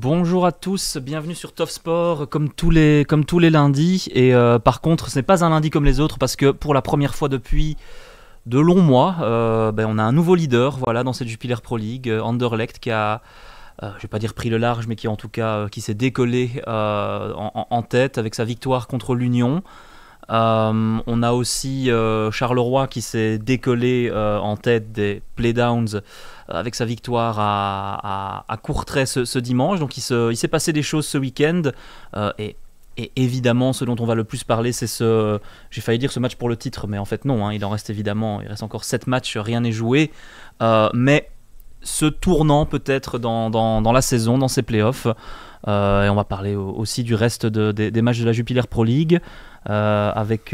Bonjour à tous, bienvenue sur Toff Sport comme tous les lundis. Et par contre, ce n'est pas un lundi comme les autres parce que pour la première fois depuis de longs mois, on a un nouveau leader dans cette Jupiler Pro League, Anderlecht, qui a, je ne vais pas dire pris le large, mais qui en tout cas qui s'est décollé en tête avec sa victoire contre l'Union. On a aussi Charleroi qui s'est décollé en tête des Playdowns avec sa victoire à Courtrai ce dimanche. Donc il s'est passé des choses ce week-end et évidemment ce dont on va le plus parler, c'est j'ai failli dire ce match pour le titre, mais en fait non, il reste encore 7 matchs, rien n'est joué, mais ce tournant peut-être dans la saison, dans ces playoffs. Et on va parler aussi du reste des matchs de la Jupiler Pro League avec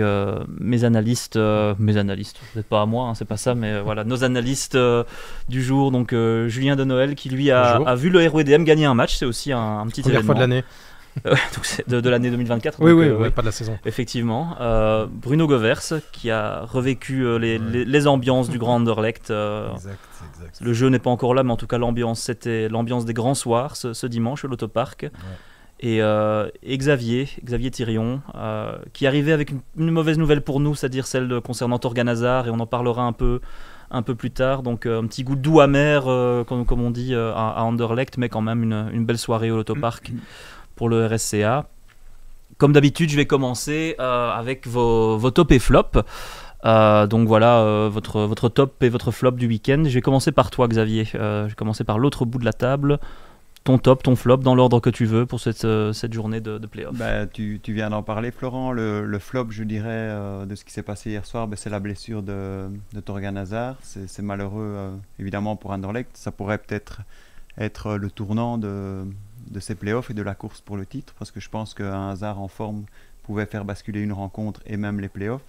mes analystes, peut-être pas à moi, c'est pas ça, mais voilà, nos analystes du jour. Donc Julien de Noël qui lui a vu le RWDM gagner un match, c'est aussi un petit première événement. Fois de l'année. Donc c'est de l'année 2024. Oui, donc, pas de la saison. Effectivement. Bruno Govers qui a revécu les ambiances du Grand Anderlecht. Exact. Le jeu n'est pas encore là, mais en tout cas l'ambiance, c'était l'ambiance des grands soirs ce dimanche au Lotopark. Ouais. Et Xavier Thirion, qui arrivait avec une mauvaise nouvelle pour nous, c'est-à-dire celle concernant Torgan Hazard, et on en parlera un peu plus tard. Donc un petit goût doux amer, comme on dit à Anderlecht, mais quand même une belle soirée au Lotopark pour le RSCA. Comme d'habitude, je vais commencer avec vos top et flop. Donc voilà, votre top et votre flop du week-end. Je vais commencer par toi, Xavier. Je vais commencer par l'autre bout de la table. Ton top, ton flop, dans l'ordre que tu veux pour cette journée de play-off. Tu viens d'en parler, Florent. Le flop, je dirais, de ce qui s'est passé hier soir, c'est la blessure de Torgan Hazard. C'est malheureux, évidemment, pour Anderlecht. Ça pourrait peut-être être le tournant de ces play-offs et de la course pour le titre, parce que je pense qu'un Hazard en forme pouvait faire basculer une rencontre et même les play-offs.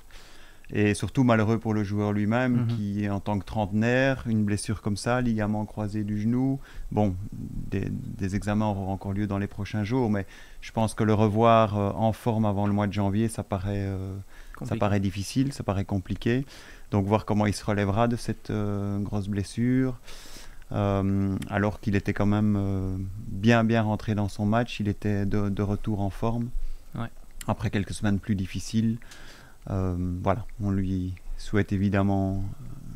Et surtout malheureux pour le joueur lui-même, qui en tant que trentenaire, une blessure comme ça, ligament croisé du genou, bon, des examens auront encore lieu dans les prochains jours, mais je pense que le revoir en forme avant le mois de janvier, ça paraît difficile, ça paraît compliqué. Donc voir comment il se relèvera de cette grosse blessure, alors qu'il était quand même bien rentré dans son match, il était de retour en forme, après quelques semaines plus difficiles. Voilà, on lui souhaite évidemment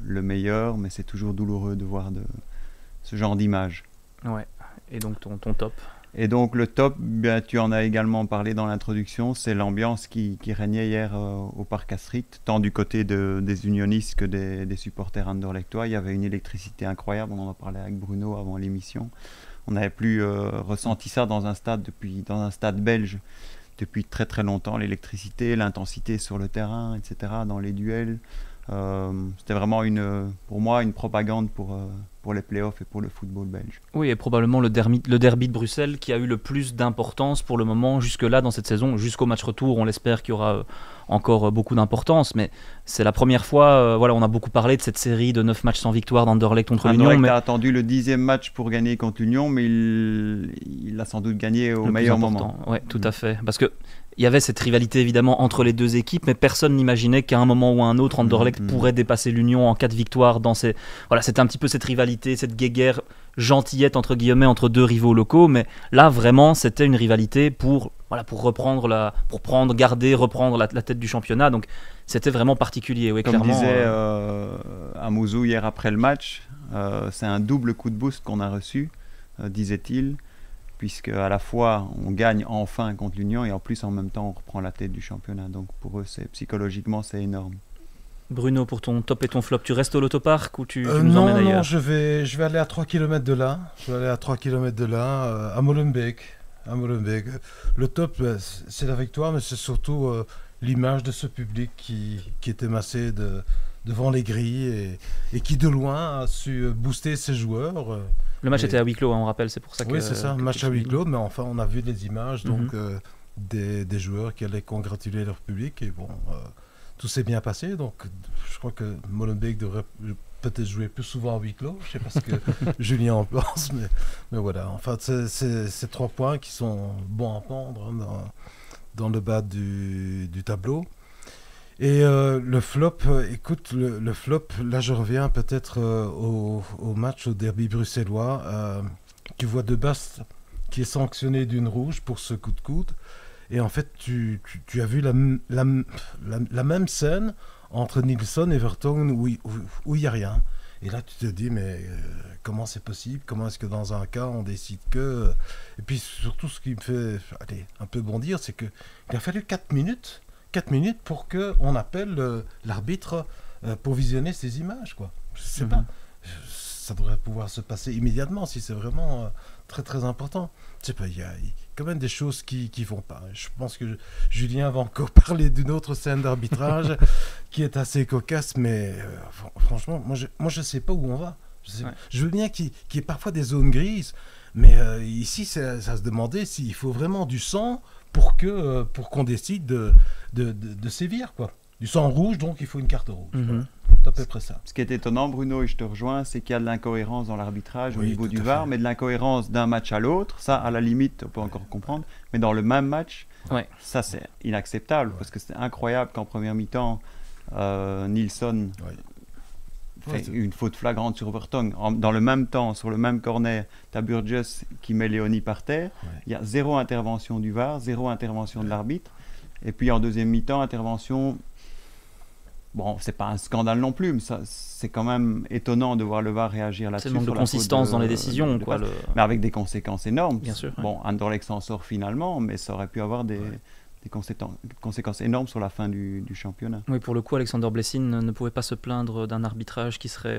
le meilleur, mais c'est toujours douloureux de voir ce genre d'image. Ouais. Et donc ton top. Et donc le top, tu en as également parlé dans l'introduction, c'est l'ambiance qui régnait hier au Parc Astrid, tant du côté des unionistes que des supporters anderlechtois. Il y avait une électricité incroyable, on en a parlé avec Bruno avant l'émission. On n'avait plus ressenti ça dans un stade belge depuis très très longtemps, l'électricité, l'intensité sur le terrain, etc., dans les duels. C'était vraiment pour moi une propagande pour les playoffs et pour le football belge. Oui, et probablement le derby de Bruxelles qui a eu le plus d'importance pour le moment jusque-là dans cette saison, jusqu'au match retour. On l'espère qu'il y aura encore beaucoup d'importance, mais c'est la première fois, on a beaucoup parlé de cette série de 9 matchs sans victoire d'Anderlecht contre l'Union. Anderlecht a attendu le 10e match pour gagner contre l'Union, mais il a sans doute gagné au meilleur moment. Oui, tout à fait, parce que il y avait cette rivalité évidemment entre les deux équipes, mais personne n'imaginait qu'à un moment ou à un autre, Anderlecht pourrait dépasser l'Union en cas de victoire. C'était un petit peu cette rivalité, cette guéguerre gentillette entre guillemets entre deux rivaux locaux, mais là vraiment c'était une rivalité pour reprendre la tête du championnat. Donc c'était vraiment particulier. Oui, comme clairement, disait Amouzou hier après le match, c'est un double coup de boost qu'on a reçu, disait-il, puisque à la fois on gagne enfin contre l'Union et en plus en même temps on reprend la tête du championnat. Donc pour eux, psychologiquement c'est énorme. Bruno, pour ton top et ton flop, tu restes au Lotopark ou tu nous emmènes ailleurs? Non, je vais aller à 3 km de là. À Molenbeek. Le top, c'est la victoire, mais c'est surtout l'image de ce public qui était massé devant les grilles et qui de loin a su booster ses joueurs. Le match était à huis clos, on rappelle, c'est pour ça que... Oui, c'est ça, match à huis clos, mais enfin on a vu des images donc, des joueurs qui allaient congratuler leur public et bon... tout s'est bien passé, donc je crois que Molenbeek devrait peut-être jouer plus souvent à huis clos. Je ne sais pas ce que Julien en pense, mais voilà. Enfin, c'est 3 points qui sont bons à prendre dans le bas du tableau. Et le flop, écoute, le flop, là je reviens peut-être au match, au derby bruxellois. Tu vois De Bast qui est sanctionné d'une rouge pour ce coup de coude. Et en fait, tu as vu la même scène entre Nilsson et Vertonghen où il n'y a rien. Et là, tu te dis, mais comment c'est possible? Comment est-ce que dans un cas, on décide que... Et puis surtout, ce qui me fait un peu bondir, c'est qu'il a fallu 4 minutes pour qu'on appelle l'arbitre pour visionner ces images, quoi. Je sais pas. Ça devrait pouvoir se passer immédiatement si c'est vraiment très très important. Je sais pas, il y a quand même des choses qui vont pas. Je pense que Julien va encore parler d'une autre scène d'arbitrage qui est assez cocasse, mais franchement, moi je sais pas où on va. Je veux bien qu'il y ait parfois des zones grises, mais ici, ça se demandait s'il faut vraiment du sang pour qu'on décide de sévir, quoi. Du sang rouge, donc il faut une carte rouge. Voilà. C'est à peu près ça. Ce qui est étonnant, Bruno, et je te rejoins, c'est qu'il y a de l'incohérence dans l'arbitrage au niveau du VAR, mais de l'incohérence d'un match à l'autre, ça, à la limite, on peut encore comprendre. Mais dans le même match, ça, c'est inacceptable, parce que c'est incroyable qu'en première mi-temps, Nilsson fait une faute flagrante sur Vertonghen. Dans le même temps, sur le même corner, tu as Burgess qui met Léonie par terre. Il y a 0 intervention du VAR, 0 intervention de l'arbitre. Et puis en deuxième mi-temps, intervention... Bon, c'est pas un scandale non plus, mais c'est quand même étonnant de voir le VAR réagir là-dessus. C'est le manque de consistance dans les décisions, quoi. Mais avec des conséquences énormes. Bien sûr. Bon, Anderlecht s'en sort finalement, mais ça aurait pu avoir des conséquences énormes sur la fin du championnat. Oui, pour le coup, Alexander Blessin ne pouvait pas se plaindre d'un arbitrage qui serait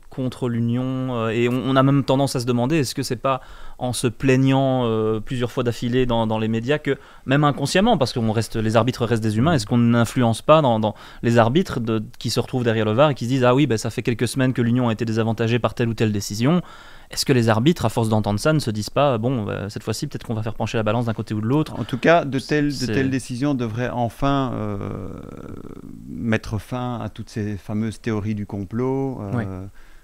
contre l'Union. Et on a même tendance à se demander, est-ce que c'est pas en se plaignant plusieurs fois d'affilée dans les médias que, même inconsciemment, parce que les arbitres restent des humains, est-ce qu'on n'influence pas dans les arbitres qui se retrouvent derrière le VAR et qui se disent « Ah oui, ça fait quelques semaines que l'Union a été désavantagée par telle ou telle décision ». Est-ce que les arbitres, à force d'entendre ça, ne se disent pas cette fois-ci, peut-être qu'on va faire pencher la balance d'un côté ou de l'autre? En tout cas, de telles décisions devraient enfin mettre fin à toutes ces fameuses théories du complot,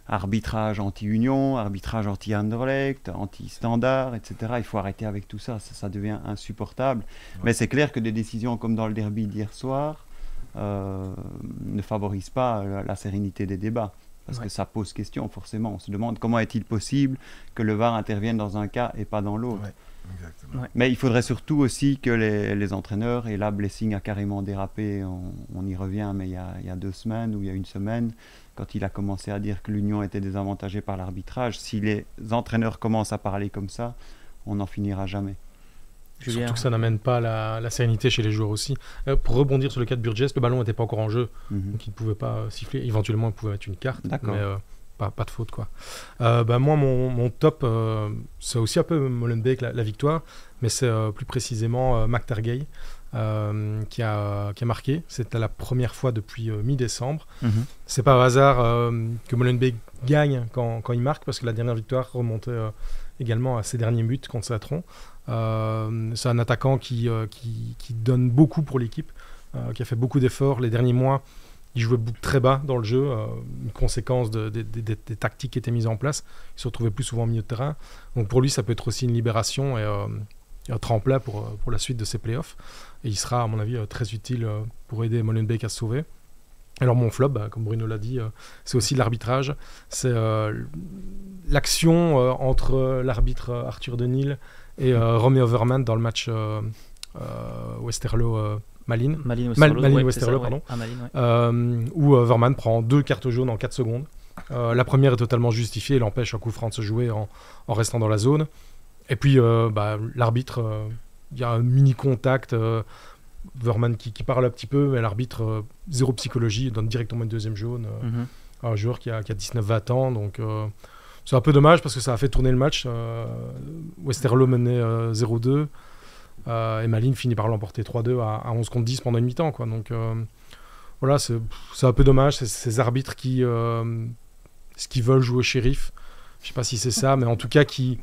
arbitrage anti-Union, arbitrage anti-Anderlecht, anti-Standard, etc. Il faut arrêter avec tout ça, ça devient insupportable. Mais c'est clair que des décisions comme dans le derby d'hier soir ne favorisent pas la sérénité des débats. Parce que ça pose question, forcément. On se demande comment est-il possible que le VAR intervienne dans un cas et pas dans l'autre. Mais il faudrait surtout aussi que les entraîneurs, et là Blessing a carrément dérapé, on y revient, mais il y a 2 semaines ou il y a 1 semaine, quand il a commencé à dire que l'Union était désavantagée par l'arbitrage, si les entraîneurs commencent à parler comme ça, on n'en finira jamais. Julien. Surtout que ça n'amène pas la sérénité chez les joueurs aussi. Pour rebondir sur le cas de Burgess, le ballon n'était pas encore en jeu, donc il ne pouvait pas siffler. Éventuellement, il pouvait mettre une carte, mais pas de faute, quoi. Moi, mon top, c'est aussi un peu Molenbeek, la victoire, mais c'est plus précisément McTargay qui a marqué. C'était la première fois depuis mi-décembre. C'est pas au hasard que Molenbeek gagne quand il marque, parce que la dernière victoire remontait également à ses derniers buts contre Satron. C'est un attaquant qui donne beaucoup pour l'équipe, qui a fait beaucoup d'efforts les derniers mois. Il jouait très bas dans le jeu, une conséquence des tactiques qui étaient mises en place. Il se retrouvait plus souvent au milieu de terrain. Donc pour lui, ça peut être aussi une libération et un tremplin pour la suite de ses playoffs. Et il sera, à mon avis, très utile pour aider Molenbeek à se sauver. Alors mon flop, comme Bruno l'a dit, c'est aussi l'arbitrage. C'est l'action entre l'arbitre Arthur Denil et Romy Overman dans le match Westerlo-Malines. Malines-Westerlo, pardon. Où Overman prend 2 cartes jaunes en 4 secondes. La première est totalement justifiée, elle empêche un coup franc de se jouer en restant dans la zone. Et puis l'arbitre, il y a un mini-contact, Overman qui parle un petit peu, mais l'arbitre, zéro psychologie, donne directement une deuxième jaune à un joueur qui a 19-20 ans. Donc c'est un peu dommage parce que ça a fait tourner le match. Westerlo menait 0-2 et Malines finit par l'emporter 3-2 à 11 contre 10 pendant une mi-temps, quoi. Donc voilà, c'est un peu dommage, ces arbitres qui veulent jouer au shérif. Je ne sais pas si c'est ça, mais en tout cas qui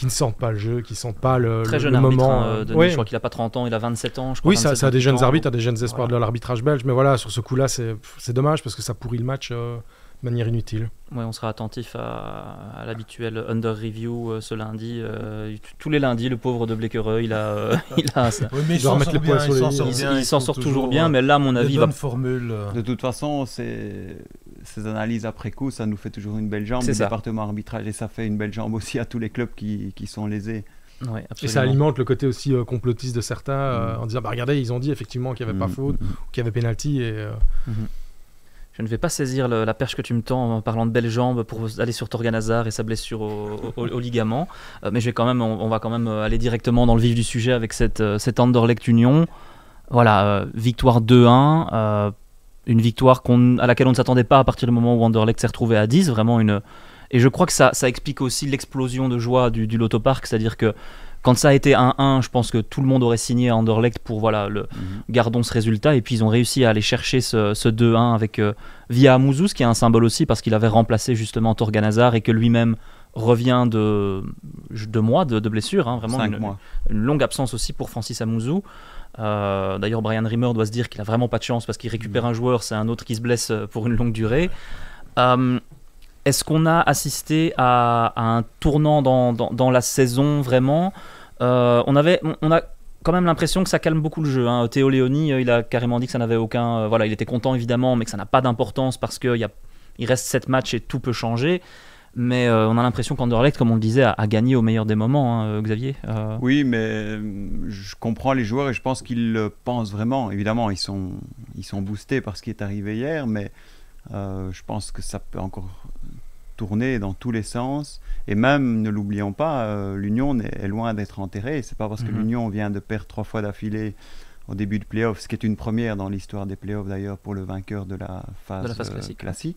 ne sentent pas le jeu, qui ne sentent pas le très jeune moment. Arbitre, je crois qu'il n'a pas 30 ans, il a 27 ans. Je crois, oui, ça a des jeunes arbitres, des jeunes espoirs de l'arbitrage belge, mais voilà, sur ce coup-là, c'est dommage parce que ça pourrit le match de manière inutile. Ouais, on sera attentif à l'habituel under review ce lundi. Tous les lundis, le pauvre de Bleckereux, il a ça. Oui, mais il s'en sort toujours bien, mais là, à mon avis, De toute façon, ces analyses après coup, ça nous fait toujours une belle jambe, le département arbitrage, et ça fait une belle jambe aussi à tous les clubs qui sont lésés. Ouais, et ça alimente le côté aussi complotiste de certains en disant regardez, ils ont dit effectivement qu'il n'y avait pas faute, qu'il y avait penalty. Je ne vais pas saisir la perche que tu me tends en parlant de belles jambes pour aller sur Torgan Hazard et sa blessure au ligament, mais on va quand même aller directement dans le vif du sujet avec cette Anderlecht Union. Voilà, victoire 2-1, une victoire à laquelle on ne s'attendait pas à partir du moment où Anderlecht s'est retrouvé à 10, vraiment et je crois que ça explique aussi l'explosion de joie du Lotto Park, c'est-à-dire que quand ça a été 1-1, je pense que tout le monde aurait signé à Anderlecht pour gardons ce résultat, et puis ils ont réussi à aller chercher ce 2-1 avec via Amouzou, ce qui est un symbole aussi parce qu'il avait remplacé justement Torgan Hazard et que lui-même revient de mois de blessure, hein, vraiment une longue absence aussi pour Francis Amouzou. D'ailleurs Brian Rimmer doit se dire qu'il a vraiment pas de chance parce qu'il récupère un joueur, c'est un autre qui se blesse pour une longue durée. Est-ce qu'on a assisté à un tournant dans la saison vraiment? On a quand même l'impression que ça calme beaucoup le jeu, hein. Théo Léoni, il a carrément dit que ça n'avait aucun... il était content évidemment, mais que ça n'a pas d'importance parce qu'il reste 7 matchs et tout peut changer. Mais on a l'impression qu'Anderlecht, comme on le disait, a gagné au meilleur des moments, hein, Xavier. Oui, mais je comprends les joueurs et je pense qu'ils le pensent vraiment. Évidemment, ils sont boostés par ce qui est arrivé hier, mais je pense que ça peut encore tourner dans tous les sens. Et même, ne l'oublions pas, l'Union est loin d'être enterrée. C'est pas parce que l'Union vient de perdre 3 fois d'affilée au début de play-off, ce qui est une première dans l'histoire des play-offs d'ailleurs pour le vainqueur de la phase classique.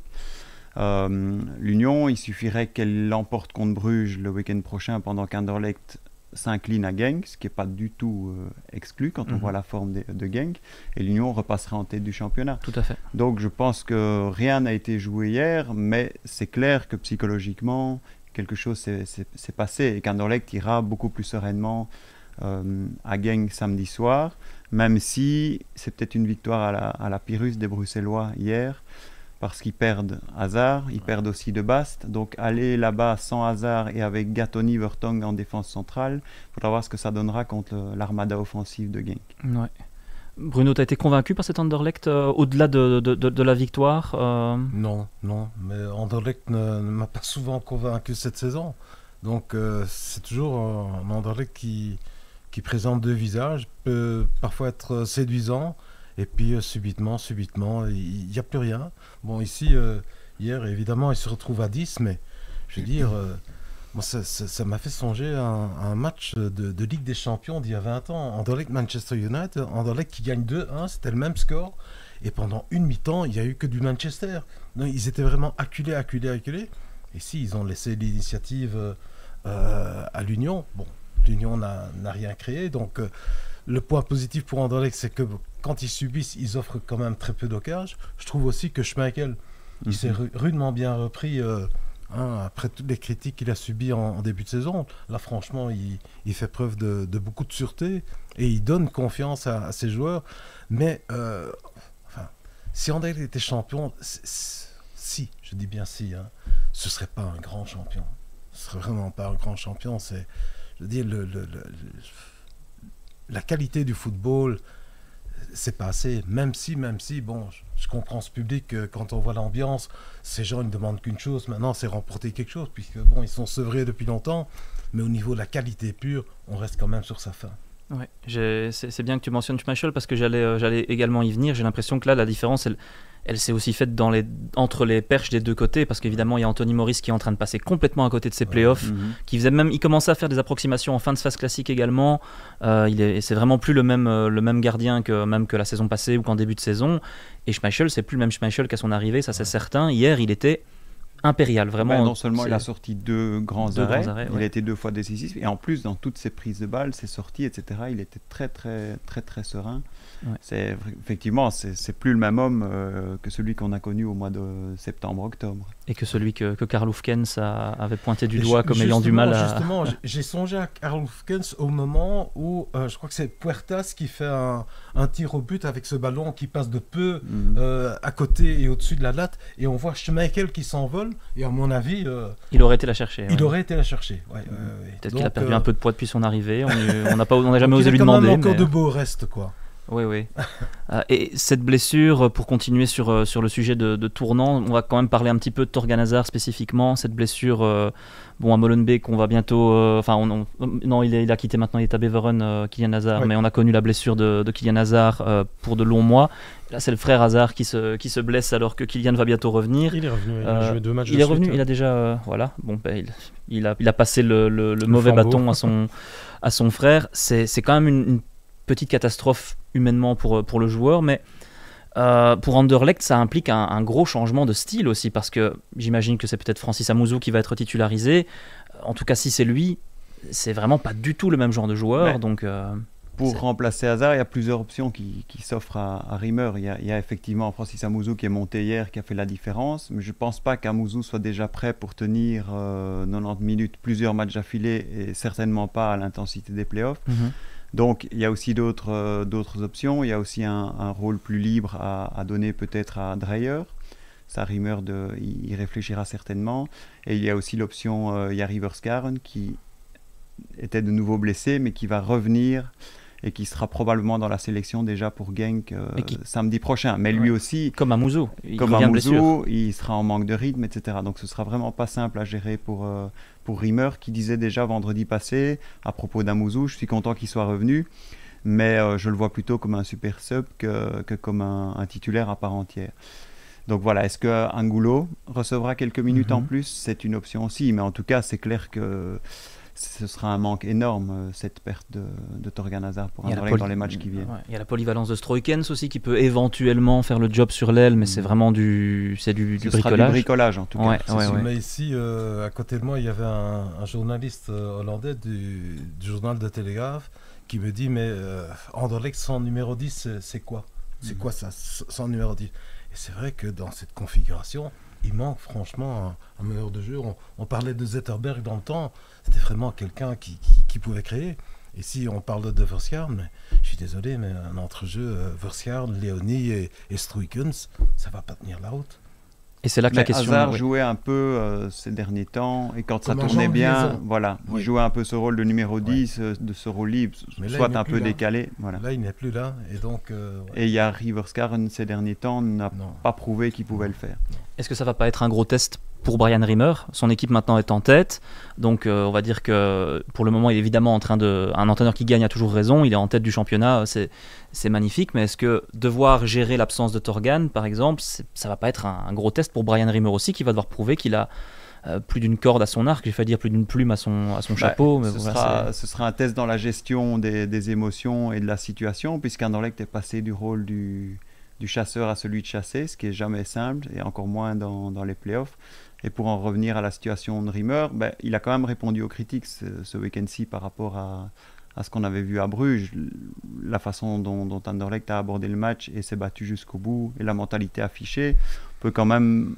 L'Union, il suffirait qu'elle l'emporte contre Bruges le week-end prochain pendant qu'Anderlecht s'incline à Genk, ce qui n'est pas du tout exclu quand on voit la forme de Genk, et l'Union repassera en tête du championnat. Tout à fait. Donc je pense que rien n'a été joué hier, mais c'est clair que psychologiquement quelque chose s'est passé et qu'Anderlecht ira beaucoup plus sereinement à Genk samedi soir, même si c'est peut-être une victoire à la Pyrrhus des Bruxellois hier, parce qu'ils perdent Hazard, ils perdent aussi De Bast. Donc aller là-bas sans Hazard et avec Gatoni, Vertonghen en défense centrale, il faudra voir ce que ça donnera contre l'armada offensive de Genk. Ouais. Bruno, tu as été convaincu par cet Anderlecht au-delà de la victoire Non, mais Anderlecht ne m'a pas souvent convaincu cette saison. Donc c'est toujours un Anderlecht qui présente 2 visages, peut parfois être séduisant, et puis subitement, il n'y a plus rien. Bon, ici, hier, évidemment, il se retrouve à 10, mais je veux dire, moi, ça m'a fait songer à un match de Ligue des Champions d'il y a 20 ans. Anderlecht-Manchester United, Anderlecht qui gagne 2-1, c'était le même score, et pendant une mi-temps, il n'y a eu que du Manchester. Donc, ils étaient vraiment acculés. Et si, ils ont laissé l'initiative à l'Union. Bon, l'Union n'a rien créé, donc... le point positif pour Anderlecht, c'est que quand ils subissent, ils offrent quand même très peu d'occasions. Je trouve aussi que Schmeichel, il s'est rudement bien repris après toutes les critiques qu'il a subies en début de saison. Là, franchement, il fait preuve de beaucoup de sûreté et il donne confiance à ses joueurs. Mais si Anderlecht était champion, je dis bien si, ce ne serait pas un grand champion. Ce ne serait vraiment pas un grand champion. C'est, je veux dire, la qualité du football, c'est pas assez. Même si, bon, je comprends ce public, quand on voit l'ambiance, ces gens ne demandent qu'une chose, maintenant, c'est remporter quelque chose, puisque, bon, ils sont sevrés depuis longtemps, mais au niveau de la qualité pure, on reste quand même sur sa fin. Ouais, c'est bien que tu mentionnes Schmeichel, parce que j'allais également y venir. J'ai l'impression que là, la différence, elle s'est aussi faite entre les perches des deux côtés, parce qu'évidemment il y a Anthony Morris qui est en train de passer complètement à côté de ses playoffs, il commençait à faire des approximations en fin de phase classique également. C'est vraiment plus le même gardien que la saison passée ou qu'en début de saison, et Schmeichel, c'est plus le même Schmeichel qu'à son arrivée, ça c'est certain. Hier il était impérial, vraiment. Non seulement il a sorti 2 grands arrêts, il a été 2 fois décisif, et en plus dans toutes ses prises de balles, ses sorties, etc., il était très très très très serein. Ouais. Effectivement, c'est plus le même homme que celui qu'on a connu au mois de septembre-octobre. Et que celui que Karl Hufkens avait pointé du doigt comme ayant du mal à... Justement, j'ai songé à Karl Hufkens au moment où, je crois que c'est Puertas qui fait un tir au but avec ce ballon qui passe de peu à côté et au-dessus de la latte, et on voit Schmeichel qui s'envole, et à mon avis... il aurait été la chercher. Il aurait été la chercher, Peut-être qu'il a perdu un peu de poids depuis son arrivée, on n'a jamais osé lui demander. Il y a quand même encore de beaux restes, quoi. Oui. Et cette blessure, pour continuer sur le sujet de tournant, on va quand même parler un petit peu de Thorgan Hazard spécifiquement. Cette blessure, à Molenbeek, on va bientôt... non, il a quitté maintenant, il est à Beveren, Kylian Hazard, oui. Mais on a connu la blessure de Kylian Hazard pour de longs mois. Là, c'est le frère Hazard qui se blesse alors que Kylian va bientôt revenir. Il est revenu, il a joué 2 matchs. Il est revenu, il a déjà... voilà, bon, il a passé le mauvais bâton à son frère. C'est quand même une petite catastrophe humainement pour le joueur, mais pour Anderlecht, ça implique un gros changement de style aussi, parce que j'imagine que c'est peut-être Francis Amouzou qui va être titularisé. En tout cas, si c'est lui, c'est vraiment pas du tout le même genre de joueur. Donc, pour remplacer Hazard, il y a plusieurs options qui s'offrent à Rimmer. Il y a effectivement Francis Amouzou qui est monté hier, qui a fait la différence, mais je ne pense pas qu'Amouzou soit déjà prêt pour tenir 90 minutes, plusieurs matchs affilés, et certainement pas à l'intensité des playoffs. Donc il y a aussi d'autres options. Il y a aussi un rôle plus libre à donner peut-être à Dreyer. Ça, Rimmer il réfléchira certainement. Et il y a aussi l'option Jari Verskaren qui était de nouveau blessé mais qui va revenir et qui sera probablement dans la sélection déjà pour Genk samedi prochain. Mais lui aussi, comme Amouzou, il sera en manque de rythme, etc. Donc ce sera vraiment pas simple à gérer pour Rimmer, qui disait déjà vendredi passé à propos d'Amouzou, je suis content qu'il soit revenu, mais je le vois plutôt comme un super sub que comme un titulaire à part entière. Donc voilà, est-ce que Angulo recevra quelques minutes en plus? C'est une option aussi, mais en tout cas c'est clair que ce sera un manque énorme, cette perte de Thorgan Hazard pour Anderlecht dans les matchs qui viennent. Il y a la polyvalence de Stroikens aussi qui peut éventuellement faire le job sur l'aile, mais c'est vraiment du bricolage. Sera du bricolage en tout cas. Mais ici, à côté de moi, il y avait un journaliste hollandais du journal de Telegraaf qui me dit, mais Anderlecht sans numéro 10, c'est quoi? C'est quoi ça, sans numéro 10? Et c'est vrai que dans cette configuration, il manque franchement un meneur de jeu. On parlait de Zetterberg dans le temps, c'était vraiment quelqu'un qui pouvait créer. Et si on parle de Verskaren, mais je suis désolé, mais un entrejeu Verskaren, Léonie et Stroikens, ça ne va pas tenir la route. Et c'est là que la question... Hazard jouait un peu ces derniers temps, et quand ça tournait bien, il jouait un peu ce rôle de numéro 10, de ce rôle libre, soit un peu décalé. Voilà. Là, il n'est plus là, et donc... Et Jari Verskaren, ces derniers temps, n'a pas prouvé qu'il pouvait le faire. Est-ce que ça ne va pas être un gros test pour Brian Rimmer? Son équipe maintenant est en tête, donc on va dire que pour le moment il est évidemment en train de... Un entraîneur qui gagne a toujours raison, il est en tête du championnat, c'est magnifique, mais est-ce que devoir gérer l'absence de Thorgan par exemple, ça va pas être un gros test pour Brian Rimmer aussi, qui va devoir prouver qu'il a plus d'une corde à son arc, j'ai failli dire plus d'une plume à son chapeau. Mais ce sera un test dans la gestion des émotions et de la situation, puisqu'Anderlecht est passé du rôle du chasseur à celui de chasser, ce qui est jamais simple, et encore moins dans les playoffs. Et pour en revenir à la situation de Rimmer, il a quand même répondu aux critiques ce week-end-ci par rapport à ce qu'on avait vu à Bruges, la façon dont Anderlecht a abordé le match et s'est battu jusqu'au bout, et la mentalité affichée. On peut quand même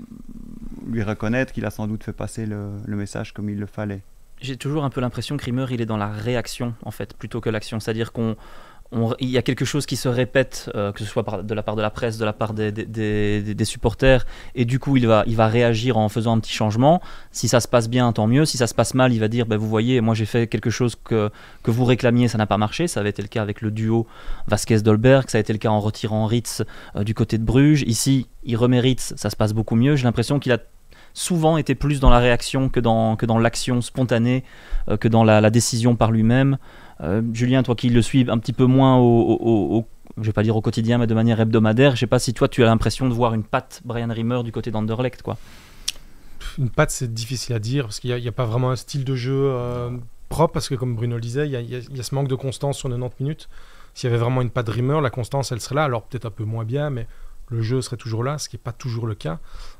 lui reconnaître qu'il a sans doute fait passer le message comme il le fallait. J'ai toujours un peu l'impression que Rimmer, il est dans la réaction, en fait, plutôt que l'action. C'est-à-dire il y a quelque chose qui se répète, que ce soit de la part de la presse, de la part des supporters, et du coup il va réagir en faisant un petit changement. Si ça se passe bien, tant mieux. Si ça se passe mal, il va dire vous voyez, moi j'ai fait quelque chose que vous réclamiez, ça n'a pas marché. Ça avait été le cas avec le duo Vasquez-Dolberg, ça a été le cas en retirant Ritz du côté de Bruges. Ici il remet Ritz, ça se passe beaucoup mieux. J'ai l'impression qu'il a souvent été plus dans la réaction que dans l'action spontanée, que dans la décision par lui-même. Julien, toi qui le suis un petit peu moins je vais pas dire au quotidien, mais de manière hebdomadaire, je sais pas si toi tu as l'impression de voir une patte Brian Rimmer du côté d'Anderlecht, quoi. Une patte, c'est difficile à dire parce qu'il n'y a pas vraiment un style de jeu propre, parce que comme Bruno le disait, il y a ce manque de constance sur 90 minutes. S'il y avait vraiment une patte Rimmer, la constance elle serait là, alors peut-être un peu moins bien, mais le jeu serait toujours là, ce qui n'est pas toujours le cas.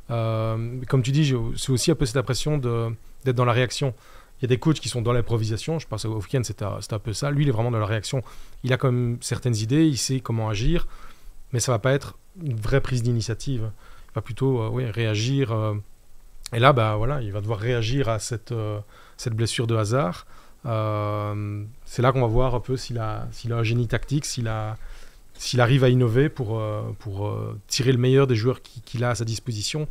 Comme tu dis, c'est aussi un peu cette impression d'être dans la réaction. Il y a des coachs qui sont dans l'improvisation, je pense au week-end c'était un peu ça. Lui il est vraiment dans la réaction, il a quand même certaines idées, il sait comment agir, mais ça ne va pas être une vraie prise d'initiative. Il va plutôt réagir, et là il va devoir réagir à cette blessure de Hazard. C'est là qu'on va voir un peu s'il a un génie tactique, s'il arrive à innover pour tirer le meilleur des joueurs qu'il a à sa disposition,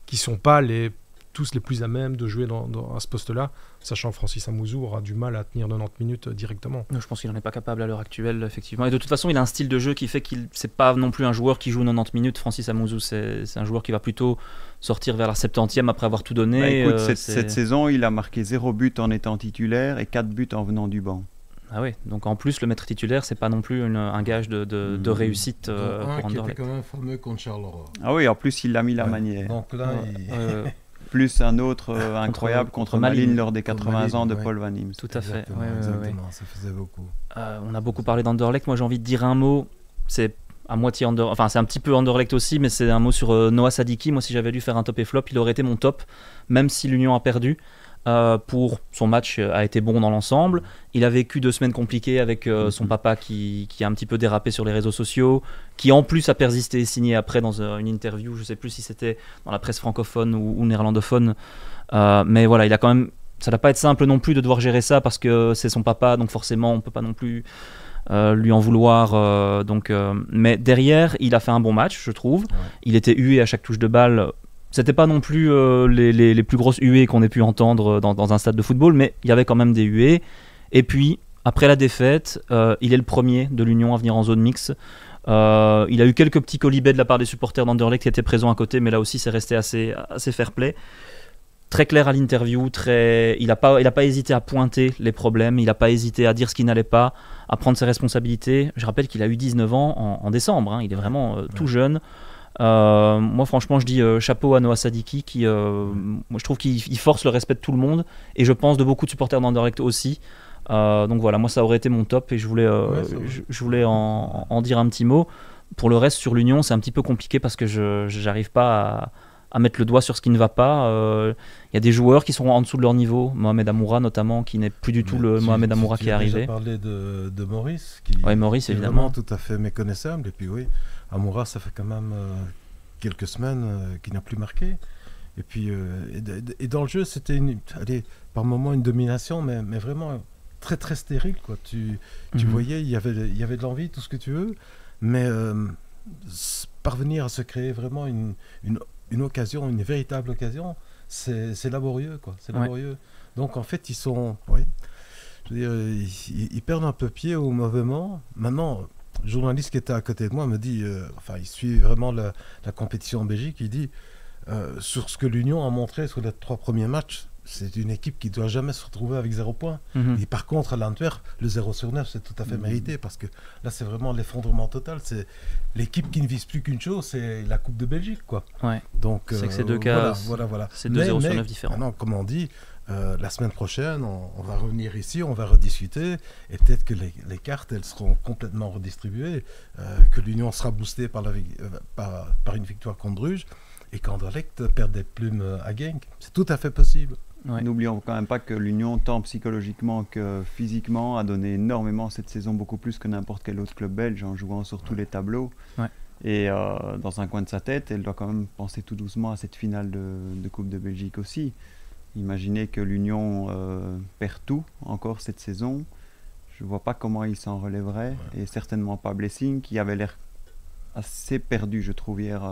qui ne sont pas les tous les plus à même de jouer à ce poste-là, sachant que Francis Amouzou aura du mal à tenir 90 minutes directement. Je pense qu'il n'en est pas capable à l'heure actuelle, effectivement. Et de toute façon, il a un style de jeu qui fait qu'il c'est pas non plus un joueur qui joue 90 minutes. Francis Amouzou, c'est un joueur qui va plutôt sortir vers la 70e après avoir tout donné. Écoute, cette saison, il a marqué 0 but en étant titulaire et 4 buts en venant du banc. Ah oui, donc en plus, le maître titulaire, c'est pas non plus un gage de réussite pour Anderlecht. Qui était Anderlecht. quand même fameux contre Charleroi. Ah oui, en plus, il l'a mis la manière. Donc là, Plus un autre incroyable contre Malines lors des 80 ans de Paul Van Imst. Tout à fait. Exactement, ça faisait beaucoup. On a beaucoup parlé d'Anderlecht. Moi, j'ai envie de dire un mot. C'est à moitié enfin, c'est un petit peu Anderlecht aussi, mais c'est un mot sur Noah Sadiki. Moi, si j'avais dû faire un top et flop, il aurait été mon top, même si l'Union a perdu. Pour son match a été bon dans l'ensemble. Il a vécu 2 semaines compliquées avec son papa qui a un petit peu dérapé sur les réseaux sociaux, qui en plus a persisté et signé après dans une interview, je sais plus si c'était dans la presse francophone ou néerlandophone, mais voilà, il a quand même, ça va pas être simple non plus de devoir gérer ça parce que c'est son papa, donc forcément on peut pas non plus lui en vouloir, mais derrière il a fait un bon match, je trouve. Il était hué à chaque touche de balle. C'était pas non plus les plus grosses huées qu'on ait pu entendre dans un stade de football, mais il y avait quand même des huées. Et puis, après la défaite, il est le premier de l'Union à venir en zone mixte. Il a eu quelques petits colibets de la part des supporters d'Anderlecht qui étaient présents à côté, mais là aussi, c'est resté assez fair-play. Très clair à l'interview, il n'a pas hésité à pointer les problèmes, il n'a pas hésité à dire ce qui n'allait pas, à prendre ses responsabilités. Je rappelle qu'il a eu 19 ans en décembre, il est vraiment tout jeune. Moi franchement je dis chapeau à Noah Sadiki qui moi je trouve qu'il force le respect de tout le monde et je pense de beaucoup de supporters d'Anderlecht aussi, donc voilà, moi ça aurait été mon top et je voulais en dire un petit mot. Pour le reste sur l'Union c'est un petit peu compliqué parce que je n'arrive pas à mettre le doigt sur ce qui ne va pas. Il y a des joueurs qui sont en dessous de leur niveau, Mohamed Amoura notamment, qui n'est plus du tout le Mohamed Amoura qui est arrivé. Tu as parlé de Maurice Maurice qui est évidemment vraiment tout à fait méconnaissable, et puis oui, Amoura, ça fait quand même quelques semaines qu'il n'a plus marqué. Et puis, et dans le jeu, c'était par moments une domination, mais vraiment très très stérile, quoi. Tu voyais, il y avait de l'envie, tout ce que tu veux, mais parvenir à se créer vraiment une occasion, une véritable occasion, c'est laborieux, quoi. C'est laborieux. Donc en fait, ils perdent un peu pied au mauvais moment. Maintenant, le journaliste qui était à côté de moi me dit, il suit vraiment la compétition en Belgique, il dit, sur ce que l'Union a montré sur les 3 premiers matchs, c'est une équipe qui ne doit jamais se retrouver avec 0 points. Et par contre, à l'Antwerp, le 0/9, c'est tout à fait mérité, parce que là, c'est vraiment l'effondrement total. C'est l'équipe qui ne vise plus qu'une chose, c'est la Coupe de Belgique, quoi. Donc, c'est que ces deux cas, voilà. C'est 2 0/9 différents. Maintenant, comme on dit, la semaine prochaine, on va revenir ici, on va rediscuter, et peut-être que les cartes, elles seront complètement redistribuées, que l'Union sera boostée par une victoire contre Bruges, et qu'Anderlecht perde des plumes à Genk. C'est tout à fait possible. N'oublions quand même pas que l'Union, tant psychologiquement que physiquement, a donné énormément cette saison, beaucoup plus que n'importe quel autre club belge, en jouant sur tous les tableaux. Et dans un coin de sa tête, elle doit quand même penser tout doucement à cette finale de Coupe de Belgique aussi. Imaginez que l'Union perd tout encore cette saison. Je ne vois pas comment il s'en relèverait, et certainement pas Blessing, qui avait l'air assez perdu, je trouve, hier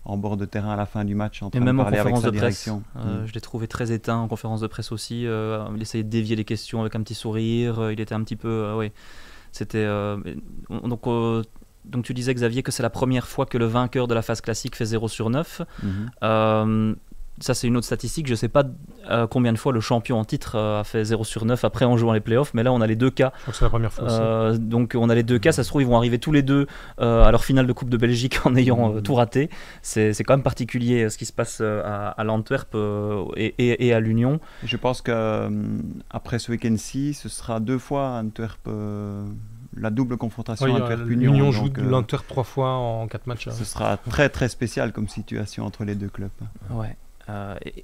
en bord de terrain à la fin du match, en train de parler avec sa direction. Je l'ai trouvé très éteint en conférence de presse aussi. Il essayait de dévier les questions avec un petit sourire. Il était un petit peu... C'était... Donc tu disais, Xavier, que c'est la première fois que le vainqueur de la phase classique fait 0/9. Ça, c'est une autre statistique. Je ne sais pas combien de fois le champion en titre a fait 0/9 après en jouant les playoffs, mais là, on a les 2 cas. Je crois que c'est la première fois aussi. Donc, on a les 2 cas. Ça se trouve, ils vont arriver tous les 2 à leur finale de Coupe de Belgique en ayant tout raté. C'est quand même particulier ce qui se passe à l'Antwerp et à l'Union. Je pense qu'après ce week-end-ci, ce sera 2 fois Antwerp... la double confrontation Antwerp-Union. L'Union joue l'Antwerp 3 fois en 4 matchs. Ce sera très très spécial comme situation entre les 2 clubs.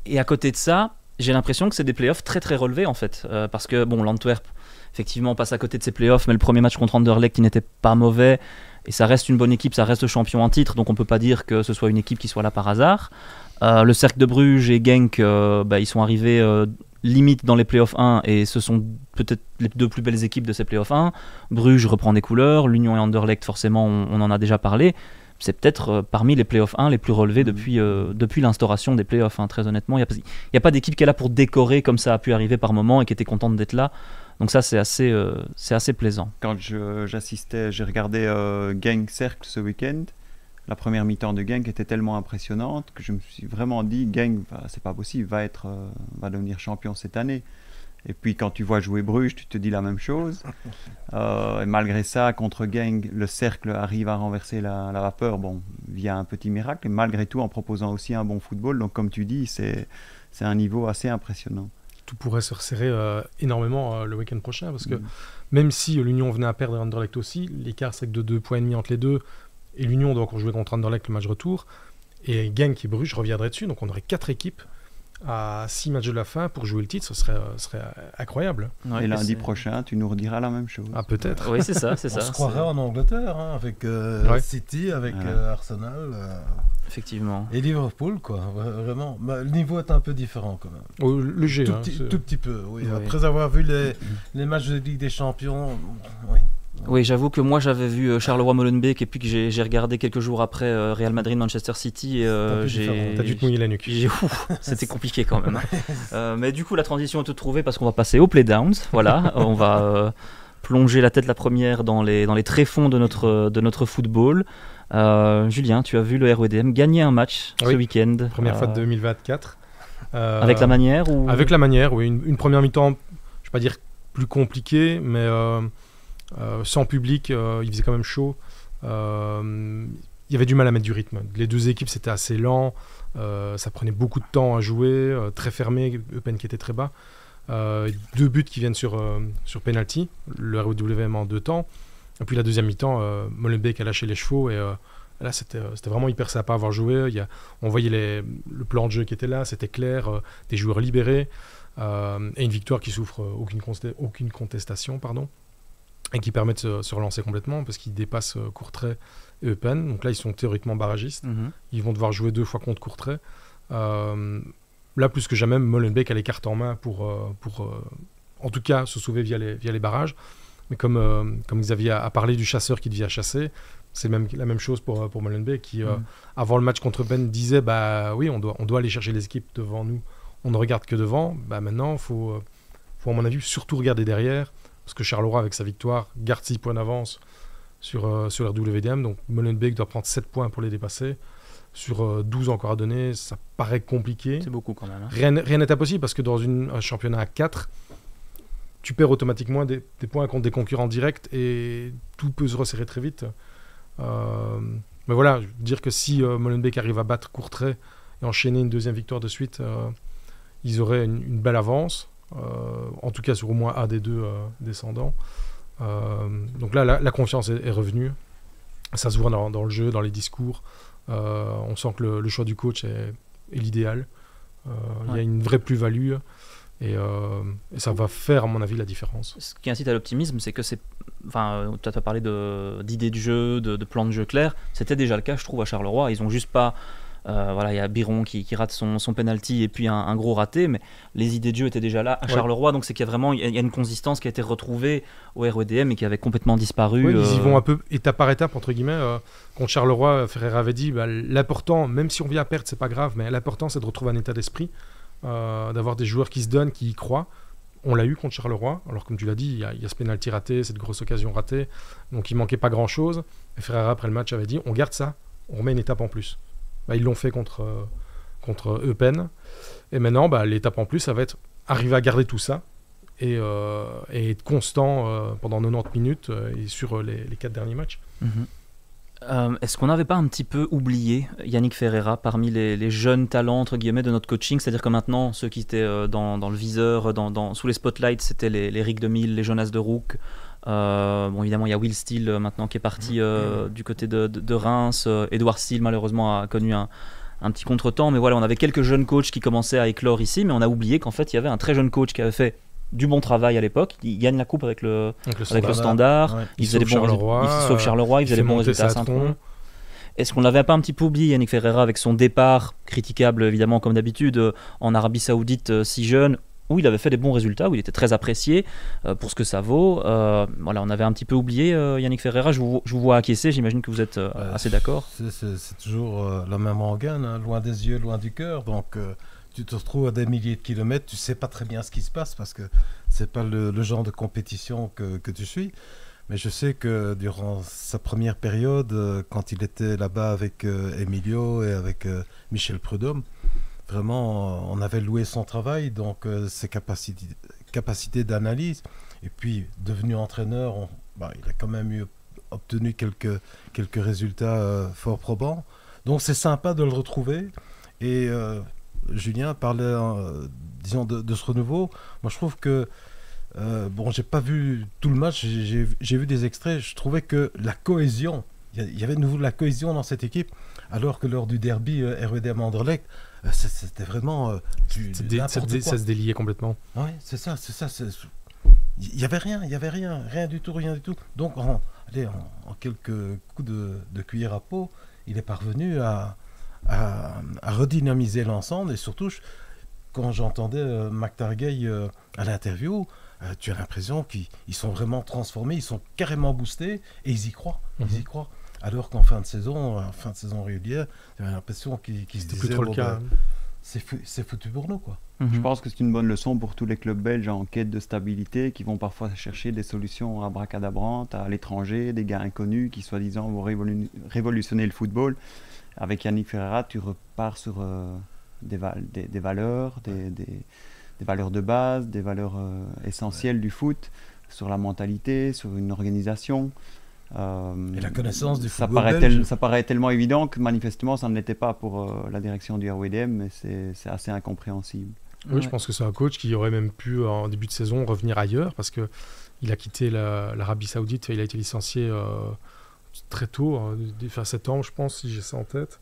Et à côté de ça, j'ai l'impression que c'est des playoffs très très relevés en fait, parce que l'Antwerp effectivement passe à côté de ses playoffs, mais le premier match contre Anderlecht il n'était pas mauvais, et ça reste une bonne équipe, ça reste champion en titre, donc on peut pas dire que ce soit une équipe qui soit là par hasard. Le Cercle de Bruges et Genk, ils sont arrivés limite dans les playoffs 1, et ce sont peut-être les 2 plus belles équipes de ces playoffs 1. Bruges reprend des couleurs, l'Union et Anderlecht forcément on en a déjà parlé, c'est peut-être parmi les playoffs 1 les plus relevés depuis l'instauration des playoffs, hein, très honnêtement. Il n'y a pas d'équipe qui est là pour décorer comme ça a pu arriver par moment et qui était contente d'être là. Donc ça, c'est assez plaisant. Quand j'assistais, j'ai regardé Genk Cercle ce week-end. La première mi-temps de Genk était tellement impressionnante que je me suis vraiment dit, Genk, c'est pas possible, va devenir champion cette année. Et puis quand tu vois jouer Bruges, tu te dis la même chose. Et malgré ça, contre Genk, le Cercle arrive à renverser la vapeur, via un petit miracle, et malgré tout en proposant aussi un bon football. Donc comme tu dis, c'est un niveau assez impressionnant. Tout pourrait se resserrer énormément le week-end prochain, parce que même si l'Union venait à perdre Anderlecht aussi, l'écart serait que de 2,5 points entre les deux, et l'Union doit encore jouer contre Anderlecht le match retour, et Genk et Bruges reviendraient dessus, donc on aurait 4 équipes à 6 matchs de la fin pour jouer le titre, ce serait incroyable. Ouais, et lundi prochain, tu nous rediras la même chose. Ah, peut-être. Oui, c'est ça. On se croirait en Angleterre, hein, avec City, avec Arsenal. Effectivement. Et Liverpool, quoi, vraiment. Le niveau est un peu différent, quand même. Oh, léger. Tout petit peu, oui. Après avoir vu les matchs de Ligue des Champions, oui. Oui, j'avoue que moi j'avais vu Charleroi-Molenbeek et puis que j'ai regardé quelques jours après Real Madrid-Manchester City et t'as dû te mouiller la nuque. C'était compliqué quand même. Mais du coup la transition est toute trouvée parce qu'on va passer au Playdowns. Voilà, on va plonger la tête la première dans les tréfonds de notre football. Julien, tu as vu le RWDM gagner un match ce week-end. Première fois de 2024. Avec la manière ou... Avec la manière, oui. Une première mi-temps, je ne vais pas dire plus compliquée, mais... sans public, il faisait quand même chaud. Il y avait du mal à mettre du rythme. Les deux équipes, c'était assez lent. Ça prenait beaucoup de temps à jouer, très fermé. Eupen qui était très bas. 2 buts qui viennent sur penalty. Le RWDM en 2 temps. Et puis la deuxième mi-temps, Molenbeek a lâché les chevaux. Et là, c'était vraiment hyper sympa à avoir joué. On voyait le plan de jeu qui était là. C'était clair. Des joueurs libérés. Et une victoire qui souffre aucune contestation. Et qui permet de se relancer complètement parce qu'ils dépassent Courtrai et Eupen. Donc là, ils sont théoriquement barragistes. Ils vont devoir jouer 2 fois contre Courtrai. Là, plus que jamais, Molenbeek a les cartes en main pour en tout cas, se sauver via les barrages. Mais comme Xavier a parlé du chasseur qui devient chasser, c'est la même chose pour Molenbeek qui, avant le match contre Eupen, disait oui, on doit aller chercher les équipes devant nous. On ne regarde que devant. Maintenant, il faut, à mon avis, surtout regarder derrière. Parce que Charleroi, avec sa victoire, garde 6 points d'avance sur leur WDM. Donc Molenbeek doit prendre 7 points pour les dépasser. Sur 12 encore à donner, ça paraît compliqué. C'est beaucoup quand même. Hein. Rien n'est impossible parce que dans un championnat à 4, tu perds automatiquement des points contre des concurrents directs et tout peut se resserrer très vite. Mais voilà, je veux dire que si Molenbeek arrive à battre Courtrai et enchaîner une deuxième victoire de suite, ils auraient une belle avance. En tout cas sur au moins un des deux descendants. Donc là, la confiance est revenue. Ça se voit dans le jeu, dans les discours. On sent que le choix du coach est l'idéal. Il y a une vraie plus-value et ça va faire, à mon avis, la différence. Ce qui incite à l'optimisme, c'est que tu as parlé d'idées de jeu, de plans de jeu clairs. C'était déjà le cas, je trouve, à Charleroi. Ils n'ont juste pas... il y a Biron qui rate son penalty et puis un gros raté, mais les idées de jeu étaient déjà là à Charleroi, donc c'est qu'il y a une consistance qui a été retrouvée au RWDM et qui avait complètement disparu. Ils y vont un peu étape par étape, entre guillemets. Contre Charleroi, Ferreira avait dit l'important, même si on vient à perdre, c'est pas grave, mais l'important c'est de retrouver un état d'esprit, d'avoir des joueurs qui se donnent, qui y croient. On l'a eu contre Charleroi, alors comme tu l'as dit, il y a ce penalty raté, cette grosse occasion ratée, donc il manquait pas grand chose. Et Ferreira, après le match, avait dit on garde ça, on remet une étape en plus. Ils l'ont fait contre Eupen. Et maintenant, l'étape en plus, ça va être arriver à garder tout ça et être constant pendant 90 minutes et sur les 4 derniers matchs. Est-ce qu'on n'avait pas un petit peu oublié Yannick Ferreira parmi les jeunes talents entre guillemets de notre coaching? C'est-à-dire que maintenant, ceux qui étaient dans le viseur, sous les spotlights, c'était les Rick Demille, les Jonas de Rook. Évidemment il y a Will Steele maintenant qui est parti du côté de Reims. Edouard Steele malheureusement a connu un petit contretemps, mais voilà, on avait quelques jeunes coachs qui commençaient à éclore ici, mais on a oublié qu'en fait il y avait un très jeune coach qui avait fait du bon travail à l'époque. Il gagne la coupe avec le Standard. Il faisait sauve Charleroi, il faisait les bons résultats à Saint-Tron. Est-ce qu'on l'avait pas un petit peu oublié, Yannick Ferreira, avec son départ critiquable évidemment comme d'habitude en Arabie Saoudite si jeune, où il avait fait des bons résultats, où il était très apprécié pour ce que ça vaut. Voilà, on avait un petit peu oublié Yannick Ferreira. Je vous vois acquiescer, j'imagine que vous êtes assez d'accord. C'est toujours la même rengaine, hein, loin des yeux, loin du cœur. Donc tu te retrouves à des milliers de kilomètres, tu sais pas très bien ce qui se passe parce que c'est pas le genre de compétition que tu suis. Mais je sais que durant sa première période, quand il était là-bas avec Emilio et avec Michel Prudhomme, vraiment, on avait loué son travail, donc ses capacités d'analyse. Et puis, devenu entraîneur, il a quand même obtenu quelques résultats fort probants. Donc, c'est sympa de le retrouver. Et Julien parlait, disons, de ce renouveau. Moi, je trouve que j'ai pas vu tout le match, j'ai vu des extraits. Je trouvais que la cohésion, il y avait de nouveau de la cohésion dans cette équipe, alors que lors du derby RWDM Anderlecht, c'était vraiment n'importe quoi. Ça se déliait complètement. Oui, c'est ça. Il y avait rien du tout. Donc, en quelques coups de cuillère à peau, il est parvenu à redynamiser l'ensemble. Et surtout, quand j'entendais McTargay à l'interview, tu as l'impression qu'ils sont vraiment transformés, ils sont carrément boostés et ils y croient. Ils y croient. Alors qu'en fin de saison régulière, tu as l'impression qu'ils se disaient plus trop le cas. C'est foutu pour nous, quoi. Je pense que c'est une bonne leçon pour tous les clubs belges en quête de stabilité qui vont parfois chercher des solutions abracadabrantes à l'étranger, des gars inconnus qui soi-disant vont révolutionner le football. Avec Yannick Ferreira, tu repars sur des valeurs, des valeurs de base, des valeurs essentielles du foot, sur la mentalité, sur une organisation. Et la connaissance du football belge. Ça paraît tellement évident que manifestement ça ne l'était pas pour la direction du RWDM, mais c'est assez incompréhensible. Oui, je pense que c'est un coach qui aurait même pu en début de saison revenir ailleurs parce qu'il a quitté l'Arabie Saoudite, il a été licencié très tôt, fin septembre je pense, si j'ai ça en tête.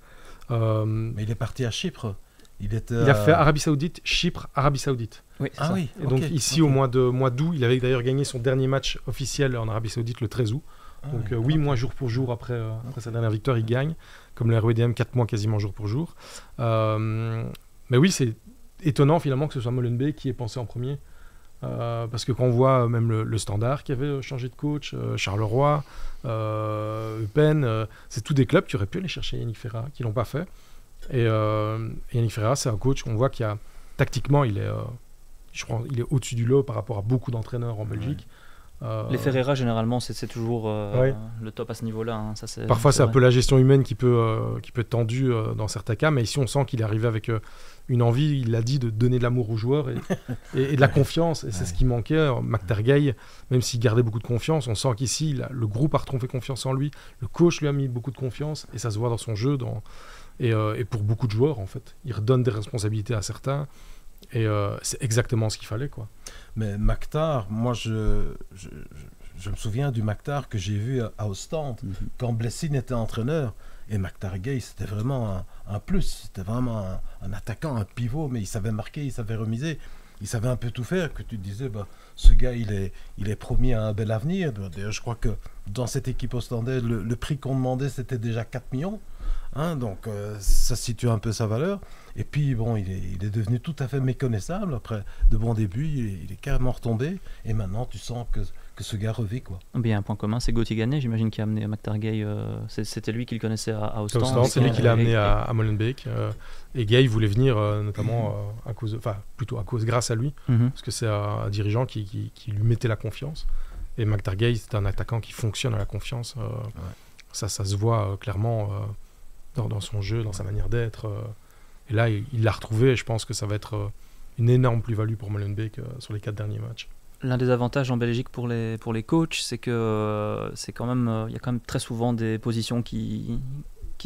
Mais il est parti à Chypre. Il a fait Arabie Saoudite, Chypre, Arabie Saoudite. Oui, oui. Et donc ici au mois d'août, il avait d'ailleurs gagné son dernier match officiel en Arabie Saoudite le 13 août. Donc 8 mois jour pour jour après sa dernière victoire, il gagne. Comme le RWDM, 4 mois quasiment jour pour jour. Mais oui, c'est étonnant finalement que ce soit Molenbeek qui ait pensé en premier. Parce que quand on voit même le Standard qui avait changé de coach, Charleroi, Eupen, c'est tous des clubs qui auraient pu aller chercher Yannick Ferreira, qui ne l'ont pas fait. Et Yannick Ferreira, c'est un coach qu'on voit qu'il a tactiquement, il est au-dessus du lot par rapport à beaucoup d'entraîneurs en Belgique. Les Ferreira, généralement, c'est toujours le top à ce niveau-là. Hein. Parfois, c'est un peu la gestion humaine qui peut être tendue dans certains cas, mais ici, on sent qu'il est arrivé avec une envie, il l'a dit, de donner de l'amour aux joueurs et de la confiance. Et c'est ce qui manquait. McTargay, même s'il gardait beaucoup de confiance, on sent qu'ici, le groupe a fait confiance en lui, le coach lui a mis beaucoup de confiance, et ça se voit dans son jeu. Et pour beaucoup de joueurs, en fait. Il redonne des responsabilités à certains. Et c'est exactement ce qu'il fallait, quoi. Mais Maktar, moi je me souviens du Maktar que j'ai vu à Ostende quand Blessing était entraîneur. Et McTargay, c'était vraiment un plus. C'était vraiment un attaquant, un pivot, mais il savait marquer, il savait remiser. Il savait un peu tout faire, que tu te disais, ce gars, il est promis à un bel avenir. D'ailleurs, je crois que dans cette équipe ostendaise, le prix qu'on demandait, c'était déjà 4 millions. Hein, donc, ça situe un peu sa valeur. Et puis, il est devenu tout à fait méconnaissable. Après de bons débuts, il est carrément retombé. Et maintenant, tu sens que ce gars revit, quoi. Il y a un point commun, c'est Gauthier Gannet, j'imagine, qui a amené McTargay. C'était lui qui le connaissait à Ostende. C'est lui qui l'a amené à Molenbeek. Et Gay voulait venir notamment grâce à lui, parce que c'est un dirigeant qui lui mettait la confiance. Et McTargay, c'est un attaquant qui fonctionne à la confiance. Ça se voit clairement dans son jeu, dans sa manière d'être. Et là, il l'a retrouvé, et je pense que ça va être une énorme plus-value pour Molenbeek sur les 4 derniers matchs. L'un des avantages en Belgique pour les coachs, c'est que il y a quand même très souvent des positions qui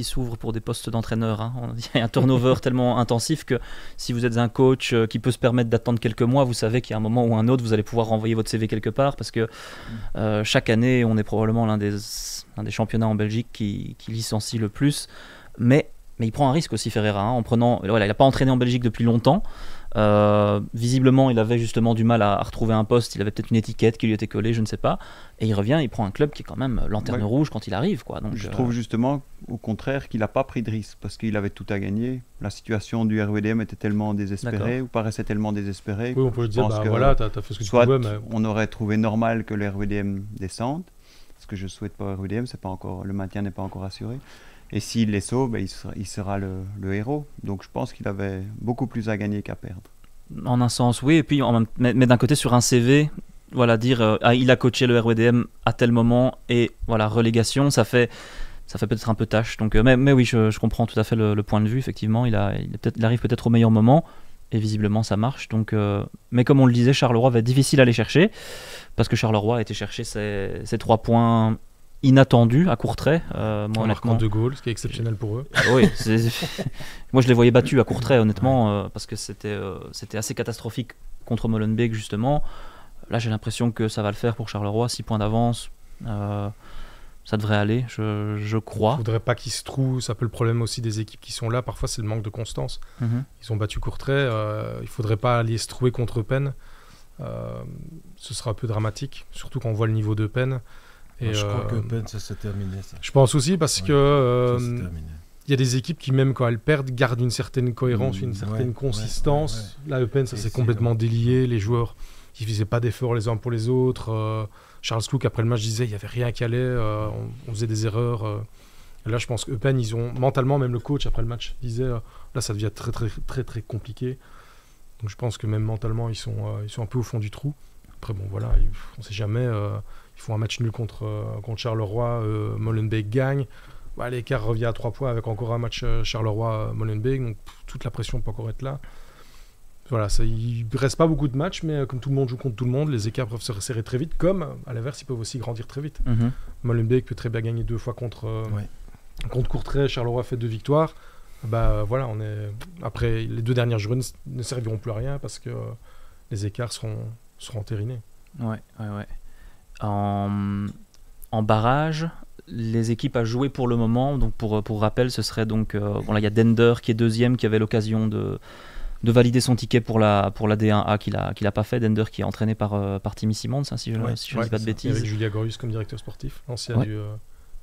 s'ouvrent pour des postes d'entraîneur. Hein. Il y a un turnover tellement intensif que si vous êtes un coach qui peut se permettre d'attendre quelques mois, vous savez qu'il y a un moment ou un autre, vous allez pouvoir renvoyer votre CV quelque part, parce que chaque année, on est probablement l'un des championnats en Belgique qui licencie le plus. Mais il prend un risque aussi, Ferreira, en prenant. Voilà, il n'a pas entraîné en Belgique depuis longtemps. Visiblement, il avait justement du mal à retrouver un poste. Il avait peut-être une étiquette qui lui était collée, je ne sais pas. Et il revient, il prend un club qui est quand même lanterne rouge quand il arrive, quoi. Donc, je trouve justement, au contraire, qu'il n'a pas pris de risque parce qu'il avait tout à gagner. La situation du RWDM était tellement désespérée, ou paraissait tellement désespérée. Oui, on peut dire, voilà, t'as fait ce que tu pouvais. Mais... on aurait trouvé normal que le RWDM descende, ce que je ne souhaite pas au RWDM, le maintien n'est pas encore assuré. Et s'il les sauve, il sera le héros. Donc je pense qu'il avait beaucoup plus à gagner qu'à perdre. En un sens, oui. Et puis, mais d'un côté, sur un CV, voilà, dire il a coaché le RWDM à tel moment et voilà, relégation, ça fait peut-être un peu tâche. Donc, mais oui, je comprends tout à fait le point de vue. Effectivement, il arrive peut-être au meilleur moment. Et visiblement ça marche. Donc, mais comme on le disait, Charleroi va être difficile à aller chercher parce que Charleroi a été chercher ses 3 points inattendus à Courtrai. Moi, honnêtement, de goal, ce qui est exceptionnel pour eux. Oui, moi je les voyais battus à Courtrai, honnêtement, parce que c'était assez catastrophique contre Molenbeek justement. Là, j'ai l'impression que ça va le faire pour Charleroi. 6 points d'avance, ça devrait aller, je crois. Il ne faudrait pas qu'ils se trouvent. C'est un peu le problème aussi des équipes qui sont là. Parfois, c'est le manque de constance. Ils ont battu Courtrai. Il ne faudrait pas aller se trouver contre Eupen. Ce sera un peu dramatique, surtout quand on voit le niveau d'Eupen. Et je crois que Eupen, ça s'est terminé. Ça. Je pense aussi parce que il y a des équipes qui, même quand elles perdent, gardent une certaine cohérence, une certaine consistance. Là, Eupen, ça s'est complètement délié. Les joueurs, ils ne faisaient pas d'efforts les uns pour les autres. Charles Clouk, après le match, disait qu'il n'y avait rien qui allait. On faisait des erreurs. Et là, je pense qu'Eupen, ils ont mentalement, même le coach, après le match, disait là, ça devient très, très, très, très compliqué. Donc, je pense que même mentalement, ils sont un peu au fond du trou. Après, bon, voilà, on ne sait jamais. Ils font un match nul contre Charleroi, Molenbeek gagne. Bah, l'écart revient à 3 points avec encore un match Charleroi-Molenbeek, donc toute la pression peut encore être là. Voilà, il ne reste pas beaucoup de matchs, mais comme tout le monde joue contre tout le monde, les écarts peuvent se resserrer très vite, comme à l'inverse, ils peuvent aussi grandir très vite. Molenbeek peut très bien gagner 2 fois contre Courtrai, Charleroi fait 2 victoires. Bah, voilà, après, les 2 dernières journées ne serviront plus à rien parce que les écarts seront entérinés. Ouais. En barrage, les équipes à jouer pour le moment, donc pour rappel, ce serait donc là il y a Dender qui est 2e, qui avait l'occasion de valider son ticket pour la D1A qu'il a pas fait. Dender qui est entraîné par Timmy Simons, hein, si je ne dis pas de bêtises. Avec Julia Gorius comme directeur sportif, ancien du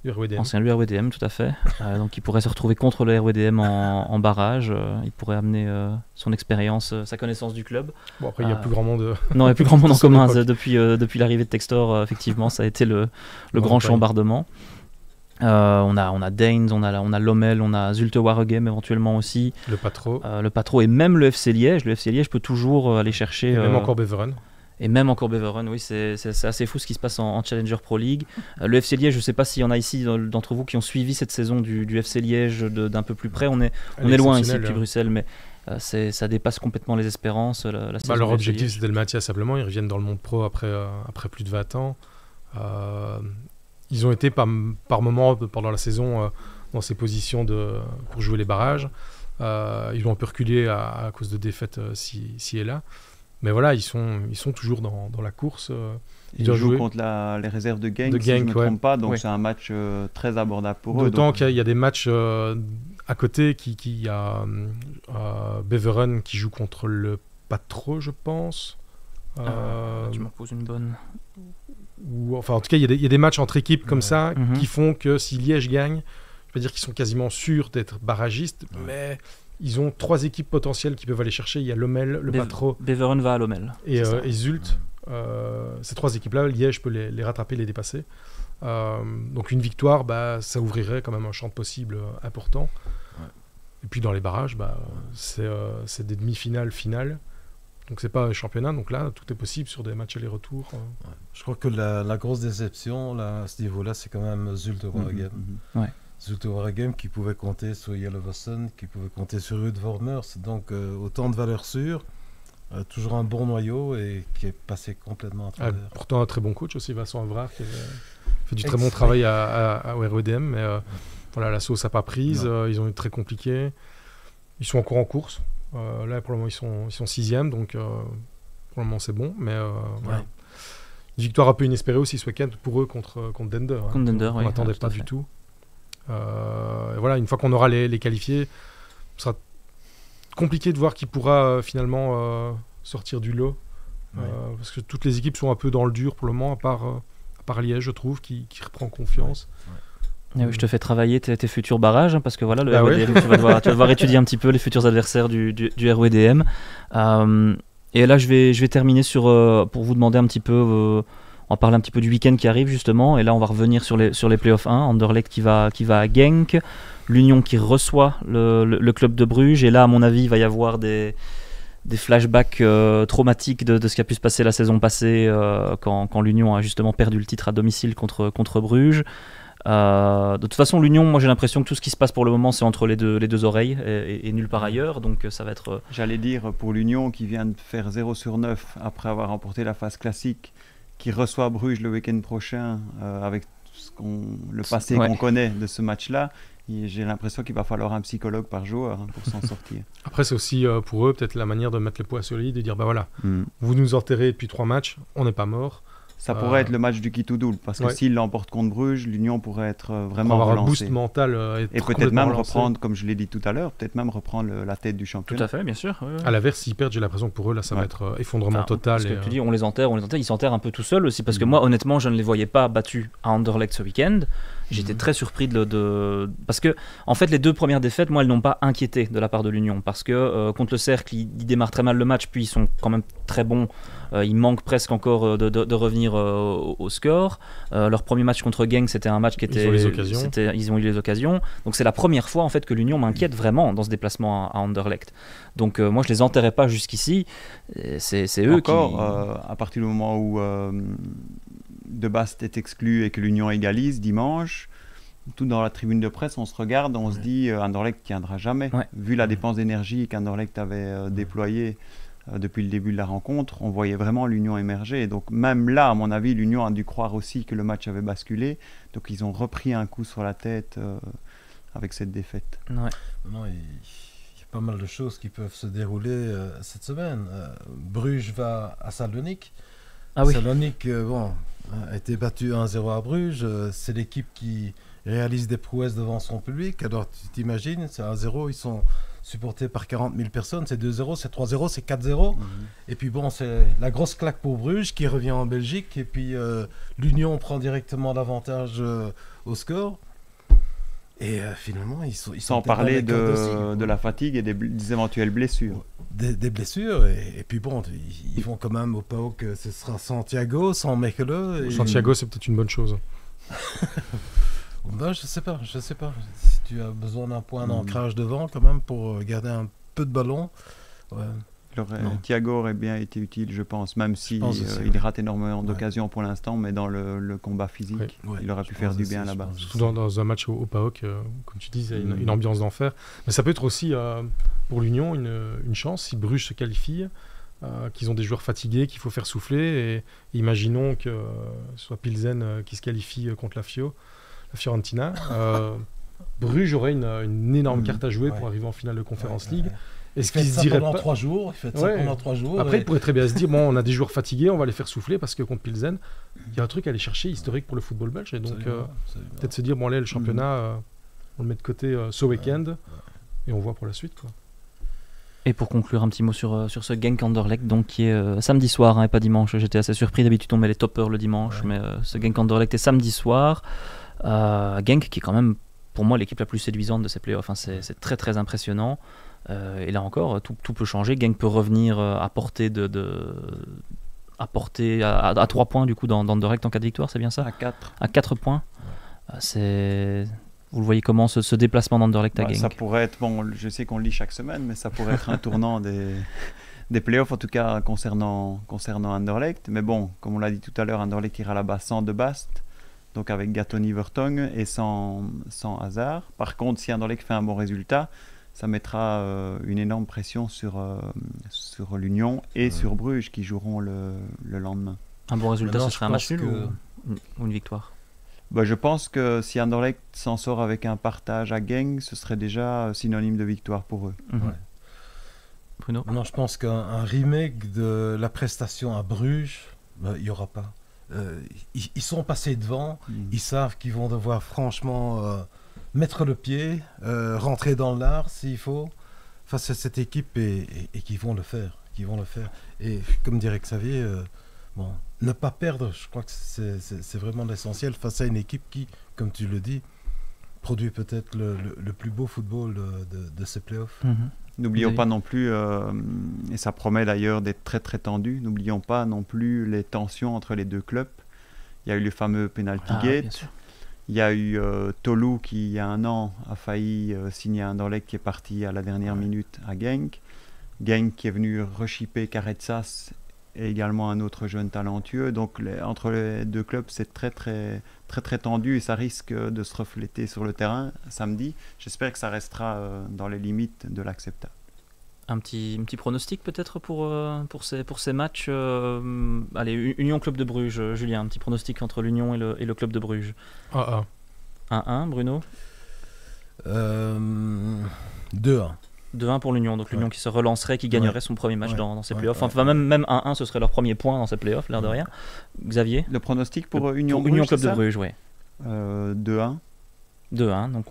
RWDM. Ancien du RWDM, tout à fait. Donc il pourrait se retrouver contre le RWDM en barrage. Il pourrait amener son expérience, sa connaissance du club. Bon, après, il n'y a plus grand monde. Non, il n'y a plus grand monde en commun. Depuis l'arrivée de Textor, effectivement, ça a été le grand chambardement. On a Daines, on a Lommel, on a Zulte Waregem éventuellement aussi. Le Patro et même le FC Liège. Le FC Liège peut toujours aller chercher. Et même encore Beveren. Et même encore Beveren, oui, c'est assez fou ce qui se passe en Challenger Pro League. Le FC Liège, je ne sais pas s'il y en a ici d'entre vous qui ont suivi cette saison du FC Liège d'un peu plus près. On est loin ici depuis Bruxelles, mais ça dépasse complètement les espérances. Leur objectif, c'était le maintien simplement. Ils reviennent dans le monde pro après plus de 20 ans. Ils ont été par moments pendant la saison dans ces positions pour jouer les barrages. Ils ont un peu reculé à cause de défaites ci et là. Mais voilà, ils sont toujours dans la course. Ils jouent contre les réserves de Genk, si je ne me trompe pas. Donc c'est un match très abordable pour eux. D'autant qu'il y a des matchs à côté. Il y a Beveren qui joue contre le Patro, je pense. Tu me poses une bonne... en tout cas, il y a des matchs entre équipes comme ça qui font que si Liège gagne, je peux dire qu'ils sont quasiment sûrs d'être barragistes, mais ils ont 3 équipes potentielles qui peuvent aller chercher. Il y a Lommel, le Patro. Beveren va à Lommel. Et Zulte. Ces 3 équipes-là, Liège peut les rattraper, les dépasser. Donc une victoire, ça ouvrirait quand même un champ de possibles important. Ouais. Et puis dans les barrages, c'est des demi-finales, finales. Donc c'est pas un championnat, donc là tout est possible sur des matchs aller-retour. Ouais. Je crois que la grosse déception là, à ce niveau-là, c'est quand même Zulte Waregem. Zulte Waregem qui pouvait compter sur Jellevossen, qui pouvait compter sur Ruud Vormers, donc autant de valeurs sûres, toujours un bon noyau et qui est passé complètement à travers. Pourtant un très bon coach aussi, Vincent Avrard, qui fait du très bon travail à RWDM, mais voilà, la sauce n'a pas prise, ils ont été très compliqués, ils sont encore en course. Là, pour le moment, ils sont 6e, donc pour le moment, c'est bon. Mais voilà. Une victoire un peu inespérée aussi ce week-end pour eux contre Dender. Contre Dender, on n'attendait pas du tout. Voilà, une fois qu'on aura les qualifiés, compliqué de voir qui pourra finalement sortir du lot. Parce que toutes les équipes sont un peu dans le dur pour le moment, à part Liège, je trouve, qui reprend confiance. Oui, je te fais travailler tes futurs barrages, parce que voilà, le RWDM, ouais. tu vas devoir étudier un petit peu les futurs adversaires du RWDM. Et là, je vais terminer pour vous demander un petit peu, en parler un petit peu du week-end qui arrive justement. Et là, on va revenir sur les playoffs 1. Anderlecht qui va à Genk, l'Union qui reçoit le club de Bruges. Et là, à mon avis, il va y avoir des flashbacks traumatiques de ce qui a pu se passer la saison passée quand l'Union a justement perdu le titre à domicile contre Bruges. De toute façon, l'Union, moi j'ai l'impression que tout ce qui se passe pour le moment, c'est entre les deux oreilles et nulle part ailleurs. Donc ça va être. J'allais dire pour l'Union qui vient de faire 0/9 après avoir remporté la phase classique, qui reçoit Bruges le week-end prochain avec le passé qu'on connaît de ce match-là. J'ai l'impression qu'il va falloir un psychologue par joueur pour s'en sortir. Après, c'est aussi pour eux peut-être la manière de mettre les poids solides, de dire voilà, vous nous enterrez depuis 3 matchs, on n'est pas mort. Ça pourrait être le match du qui tout double, parce que s'il l'emporte contre Bruges, l'Union pourrait être vraiment avoir relancée. Un boost mental et peut-être même reprendre, comme je l'ai dit tout à l'heure, peut-être même reprendre la tête du championnat. Tout à fait, bien sûr. Ouais. À l'inverse, s'ils perdent, j'ai l'impression que pour eux, là, ça va être effondrement total. Parce que tu dis, on les enterre, ils s'enterrent un peu tout seuls aussi, parce que moi, honnêtement, je ne les voyais pas battus à Anderlecht ce week-end. J'étais très surpris parce que en fait les 2 premières défaites, moi, elles n'ont pas inquiété de la part de l'Union, parce que contre le Cercle, ils démarrent très mal le match, puis ils sont quand même très bons. Ils manquent presque encore de revenir au score. Leur premier match contre Genk, c'était un match qui était. Ils ont eu les occasions. Donc c'est la première fois en fait que l'Union m'inquiète vraiment dans ce déplacement à Anderlecht. Donc moi, je les enterrais pas jusqu'ici. C'est eux encore, à partir du moment où De Bast est exclu et que l'Union égalise dimanche, tout dans la tribune de presse, on se regarde, on se dit Anderlecht ne tiendra jamais. Vu la dépense d'énergie qu'Anderlecht avait déployée depuis le début de la rencontre, on voyait vraiment l'Union émerger. Et donc même là, à mon avis, l'Union a dû croire aussi que le match avait basculé. Donc ils ont repris un coup sur la tête avec cette défaite. Non, il y a pas mal de choses qui peuvent se dérouler cette semaine. Bruges va à Salonique. Salonique, a été battu 1-0 à Bruges. C'est l'équipe qui réalise des prouesses devant son public. Alors tu t'imagines, c'est 1-0, ils sont supportés par 40 000 personnes. C'est 2-0, c'est 3-0, c'est 4-0. Et puis c'est la grosse claque pour Bruges qui revient en Belgique. Et puis l'Union prend directement l'avantage au score. Et finalement, ils sont sans parler de la fatigue et des éventuelles blessures. Des blessures, et puis ils vont quand même au PAOK, ce sera Santiago, sans Mechelen. Santiago, c'est peut-être une bonne chose. Je sais pas. Si tu as besoin d'un point d'ancrage devant, quand même, pour garder un peu de ballon. Thiago aurait bien été utile, je pense, même si il rate énormément d'occasions pour l'instant, mais dans le combat physique, il aurait pu faire du bien là-bas. Surtout dans un match au PAOK, comme tu dis, il y a une ambiance d'enfer. Mais ça peut être aussi, pour l'Union, une chance, si Bruges se qualifie, qu'ils ont des joueurs fatigués, qu'il faut faire souffler. Et imaginons que ce soit Pilsen qui se qualifie contre la Fiorentina. Bruges aurait une énorme carte à jouer pour arriver en finale de Conference League. Est-ce qu'il se dirait pendant 3 jours, pendant 3 jours. Après, il pourrait très bien se dire on a des joueurs fatigués, on va les faire souffler parce que contre Pilsen, il y a un truc à aller chercher historique pour le football belge. Et donc, peut-être se dire le championnat, on le met de côté ce week-end et on voit pour la suite. Quoi. Et pour conclure, un petit mot sur ce Genk Anderlecht, donc qui est samedi soir et pas dimanche. J'étais assez surpris, d'habitude on met les toppers le dimanche, mais ce Genk Anderlecht est samedi soir. Genk qui est quand même, pour moi, l'équipe la plus séduisante de ces playoffs. C'est très très impressionnant. Et là encore, tout peut changer. Genk peut revenir à portée à 3 points du coup dans Anderlecht en cas de victoire, c'est bien ça ? À 4 points. Vous le voyez comment ce déplacement d'Anderlecht à Genk ? Ça pourrait être, je sais qu'on le lit chaque semaine, mais ça pourrait être un tournant des playoffs, en tout cas concernant Anderlecht. Mais bon, comme on l'a dit tout à l'heure, Anderlecht ira là-bas sans De Bast, donc avec Gatoni Vertonghen et sans Hazard. Par contre, si Anderlecht fait un bon résultat, ça mettra une énorme pression sur l'Union et sur Bruges qui joueront le lendemain. Un bon résultat, ce serait un match nul ou une victoire ? Je pense que si Anderlecht s'en sort avec un partage à Genk, ce serait déjà synonyme de victoire pour eux. Bruno ? Non, je pense qu'un remake de la prestation à Bruges, il n'y aura pas. Ils sont passés devant, ils savent qu'ils vont devoir franchement mettre le pied, rentrer dans l'art s'il faut. face à cette équipe et qui vont le faire. Et comme dirait Xavier, ne pas perdre, je crois que c'est vraiment l'essentiel face à une équipe qui, comme tu le dis, produit peut-être le plus beau football de ces playoffs. N'oublions pas non plus, et ça promet d'ailleurs d'être très très tendu, n'oublions pas non plus les tensions entre les deux clubs. Il y a eu le fameux penalty gate. Il y a eu Tolu qui, il y a un an, a failli signer un Anderlecht qui est parti à la dernière minute à Genk. Genk qui est venu rechipper Caretsas et également un autre jeune talentueux. Donc entre les deux clubs, c'est très très très très tendu et ça risque de se refléter sur le terrain samedi. J'espère que ça restera dans les limites de l'acceptable. Un petit pronostic peut-être pour ces matchs. Allez, Union Club de Bruges, Julien, un petit pronostic entre l'Union et le Club de Bruges. 1-1, Bruno. 2-1. 2-1 pour l'Union, donc l'Union qui se relancerait, qui gagnerait son premier match dans ses playoffs. Enfin, même 1-1, ce serait leur premier point dans ces playoffs, l'air de rien. Xavier? Le pronostic pour Union Club de Bruges, oui. 2-1. 2-1, donc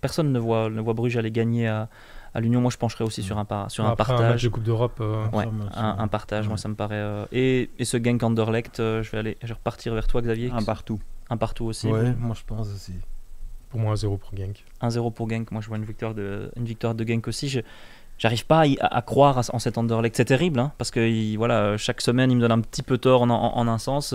personne ne voit Bruges aller gagner à l'Union. Moi, je pencherais aussi sur un partage. Un match de Coupe d'Europe. Un partage, moi, ça me paraît... Et ce Genk Anderlecht, je vais repartir vers toi, Xavier. Un partout aussi. Ouais, moi, je pense aussi. Pour moi, 1-0 pour Genk. 1-0 pour Genk. Moi, je vois une victoire de Genk aussi. J'arrive pas à croire en cet Anderlecht. C'est terrible, parce que chaque semaine, il me donne un petit peu tort en un sens.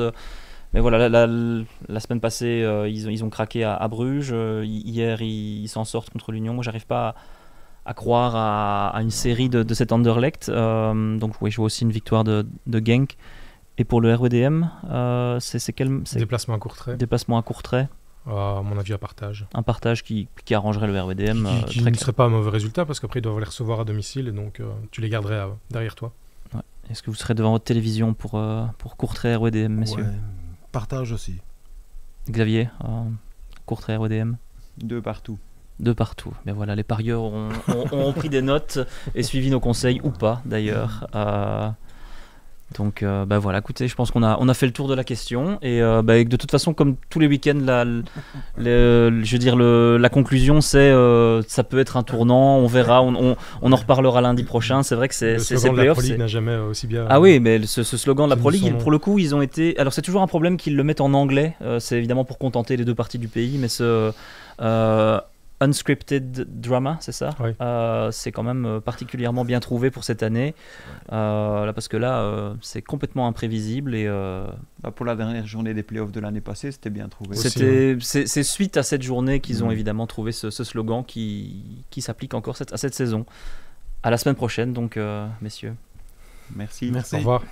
Mais voilà, la semaine passée, ils ont craqué à Bruges. Hier, ils s'en sortent contre l'Union. Moi, j'arrive pas à croire à une série de cet Anderlecht. Donc, oui, je vois aussi une victoire de Genk. Et pour le RWDM, c'est quel... Déplacement à Courtrai. Déplacement à Courtrai. À mon avis, un partage. Un partage qui arrangerait le RWDM. Qui ne serait pas un mauvais résultat parce qu'après, ils doivent les recevoir à domicile et donc tu les garderais derrière toi. Ouais. Est-ce que vous serez devant votre télévision pour Courtrai RWDM, messieurs? Partage aussi. Xavier, Courtrai RWDM? 2 partout. 2 partout. Mais voilà, les parieurs ont pris des notes et suivi nos conseils, ou pas d'ailleurs. Donc voilà, écoutez, je pense qu'on a fait le tour de la question et de toute façon, comme tous les week-ends, la conclusion c'est ça peut être un tournant, on verra, on en reparlera lundi prochain. C'est vrai que c'est le slogan de la Pro League n'a jamais aussi bien... Ah oui, mais ce slogan de la Pro League, pour le coup, ils ont été... Alors c'est toujours un problème qu'ils le mettent en anglais, c'est évidemment pour contenter les deux parties du pays, mais ce... Unscripted Drama, c'est ça? Oui. C'est quand même particulièrement bien trouvé pour cette année, parce que là, c'est complètement imprévisible. Et, pour la dernière journée des playoffs de l'année passée, c'était bien trouvé. C'est suite à cette journée qu'ils ont évidemment trouvé ce slogan qui s'applique encore à cette saison. À la semaine prochaine, donc, messieurs. Merci. Au revoir.